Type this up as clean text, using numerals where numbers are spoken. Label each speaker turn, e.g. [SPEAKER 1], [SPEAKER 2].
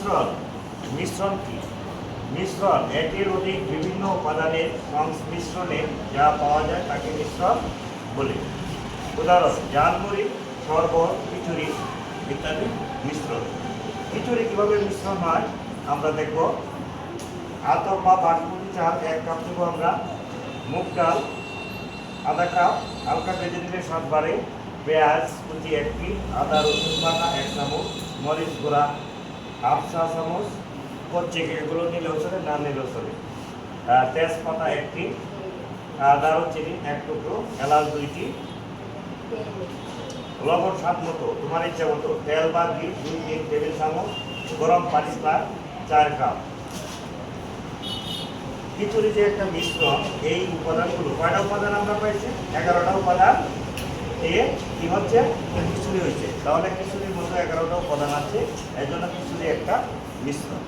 [SPEAKER 1] মিশ্রণ মিশ্রণ কি? মিশ্রণ এটির অধিক বিভিন্ন উপাদানের সংমিশ্রণে যা পাওয়া যায় তাকে মিশ্রণ বলে। উদাহরণ: ঝালমুড়ি, শরবত, খিচুড়ি ইত্যাদি মিশ্রণ। খিচুড়ি কীভাবে মিশ্রণ হয় আমরা দেখব। আতপ বা বাসমতি চাল 1 কাপ দেবো আমরা, মুগ ডাল আধা কাপ, হালকা ভেজে দিলে স্বাদ বাড়ে, পেঁয়াজ কুচি 1টি, আদা রসুন বাটা 1 চামচ, মরিচ গুঁড়া হাফ চা চামচ, কচ্চি এগুলো নিলেও চলে, না নিলেও চলে, তেজপাতা 1টি, দারুচিনি 1 টুকরো, এলাচ 2টি, লবণ স্বাদ মতো তোমার ইচ্ছা মতো, তেল বা ঘি 2-3 টেবিল চামচ, গরম পানি প্রায় 4 কাপ। খিচুড়ি যে একটা মিশ্রণ, এই উপাদানগুলো কয়টা উপাদান আমরা পাইছি? 11টা উপাদান দিয়ে কি হচ্ছে খিচুড়ি হয়েছে। তাহলে খিচুড়ির মধ্যে 11টা উপাদান আছে, এই জন্য খিচুড়ি একটা মিশ্রণ।